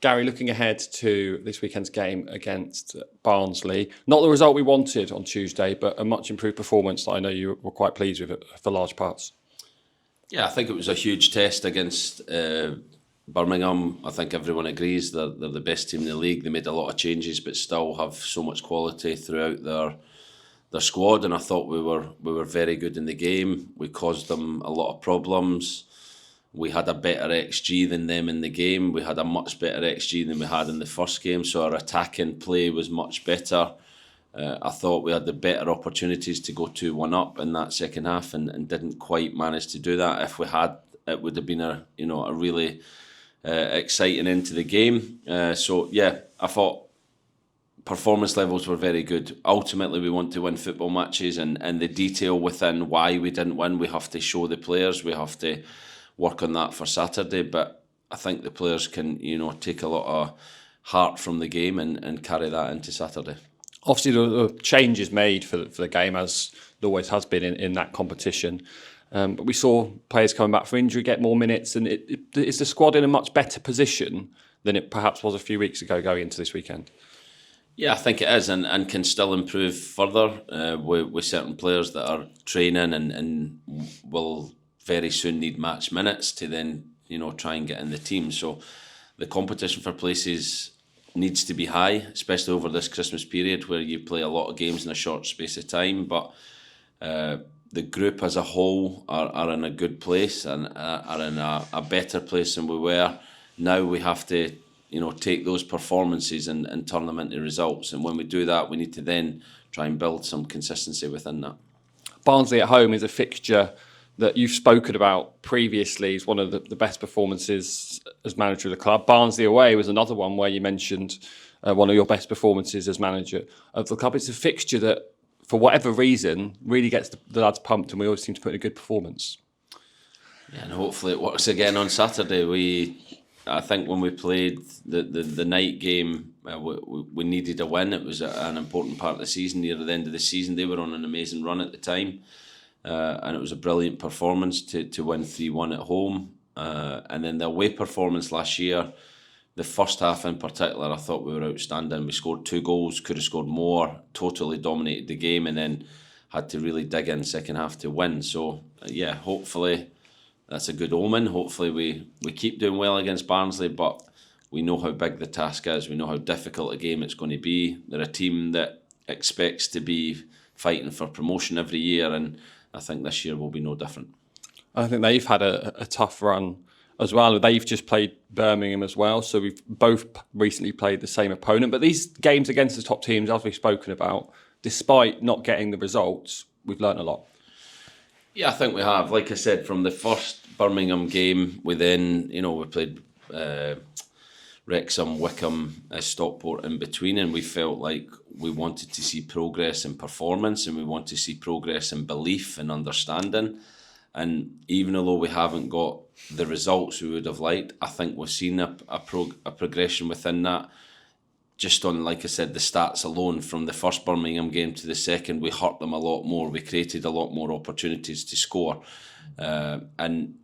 Gary, looking ahead to this weekend's game against Barnsley, not the result we wanted on Tuesday, but a much improved performance that I know you were quite pleased with for large parts. Yeah, I think it was a huge test against Birmingham. I think everyone agrees they're the best team in the league. They made a lot of changes, but still have so much quality throughout their squad. And I thought we were very good in the game. We caused them a lot of problems. We had a better XG than them in the game. We had a much better XG than we had in the first game. So our attacking play was much better. I thought we had the better opportunities to go 2-1 up in that second half, and didn't quite manage to do that. If we had, it would have been a really exciting end to the game. So yeah, I thought performance levels were very good. Ultimately, we want to win football matches, and the detail within why we didn't win, we have to show the players. We have to work on that for Saturday. But I think the players can, take a lot of heart from the game and carry that into Saturday. Obviously, the changes made for the game, as there always has been in that competition. But we saw players coming back from injury get more minutes, and is the squad in a much better position than it perhaps was a few weeks ago going into this weekend? Yeah, I think it is, and can still improve further with certain players that are training and will very soon need match minutes to then try and get in the team. So the competition for places needs to be high, especially over this Christmas period where you play a lot of games in a short space of time. But the group as a whole are in a good place and are in a better place than we were. Now we have to take those performances and turn them into results. And when we do that, we need to then try and build some consistency within that. Barnsley at home is a fixture that you've spoken about previously as one of the best performances as manager of the club. Barnsley away was another one where you mentioned one of your best performances as manager of the club. It's a fixture that, for whatever reason, really gets the lads pumped, and we always seem to put in a good performance. Yeah, and hopefully it works again on Saturday. I think when we played the night game, we needed a win. It was an important part of the season. Near the end of the season, they were on an amazing run at the time. And it was a brilliant performance to win 3-1 at home. And then the away performance last year, the first half in particular, I thought we were outstanding. We scored 2 goals, could have scored more, totally dominated the game, and then had to really dig in second half to win. So yeah, hopefully that's a good omen. Hopefully we keep doing well against Barnsley, but we know how big the task is. We know how difficult a game it's going to be. They're a team that expects to be fighting for promotion every year, and I think this year will be no different. I think they've had a tough run as well. They've just played Birmingham as well, so we've both recently played the same opponent. But these games against the top teams, as we've spoken about, despite not getting the results, we've learnt a lot. Yeah, I think we have. Like I said, from the first Birmingham game, we played Wrexham, Wickham, Stockport in between, and we felt like we wanted to see progress in performance, and we want to see progress in belief and understanding. And even though we haven't got the results we would have liked, I think we've seen a progression within that. Just on, like I said, the stats alone, from the first Birmingham game to the second, we hurt them a lot more. We created a lot more opportunities to score. And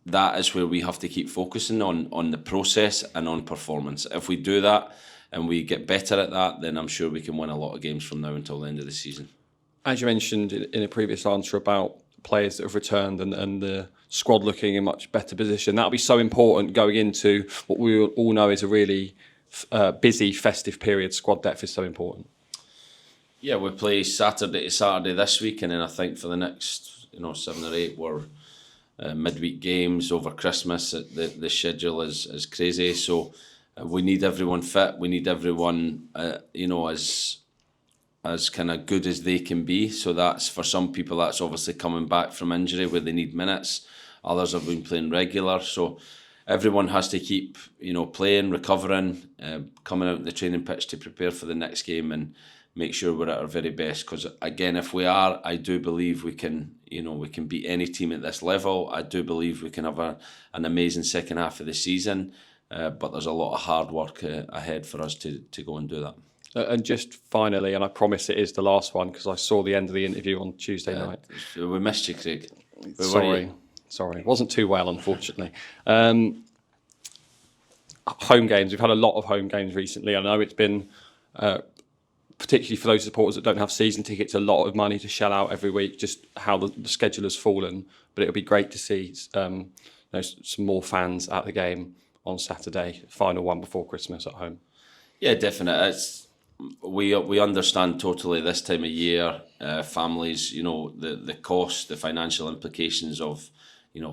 that is where we have to keep focusing on the process and on performance. If we do that and we get better at that, then I'm sure we can win a lot of games from now until the end of the season. As you mentioned in a previous answer about players that have returned and the squad looking in much better position, that'll be so important going into what we all know is a really busy festive period. Squad depth is so important. Yeah, we play Saturday to Saturday this week, and then I think for the next 7 or 8 we're midweek games over Christmas. The schedule is crazy, so we need everyone fit. We need everyone as kind of good as they can be. So that's, for some people, that's obviously coming back from injury where they need minutes. Others have been playing regular, so everyone has to keep playing, recovering, coming out on the training pitch to prepare for the next game and make sure we're at our very best. Because again, if we are, I do believe we can beat any team at this level. I do believe we can have an amazing second half of the season, but there's a lot of hard work ahead for us to go and do that. And just finally, and I promise it is the last one because I saw the end of the interview on Tuesday night. We missed you, Craig. Sorry, it wasn't too well, unfortunately. home games. We've had a lot of home games recently. I know it's been, particularly for those supporters that don't have season tickets, a lot of money to shell out every week, just how the schedule has fallen. But it'll be great to see some more fans at the game on Saturday, final one before Christmas at home. Yeah, definitely. We understand totally this time of year, families, the cost, the financial implications of,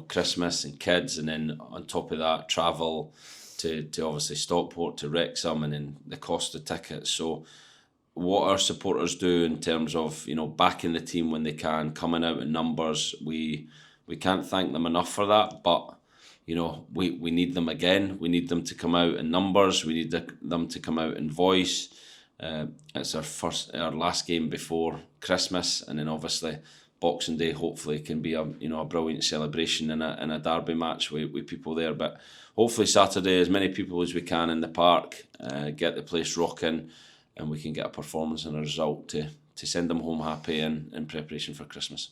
Christmas and kids, and then on top of that, travel to obviously Stockport, to Wrexham, and then the cost of tickets. So what our supporters do in terms of, backing the team when they can, coming out in numbers, we can't thank them enough for that, but we need them again. We need them to come out in numbers. We need them to come out in voice. It's our last game before Christmas, and then obviously Boxing Day hopefully can be a brilliant celebration in a derby match with people there. But hopefully Saturday, as many people as we can in the park, get the place rocking, and we can get a performance and a result to send them home happy in preparation for Christmas.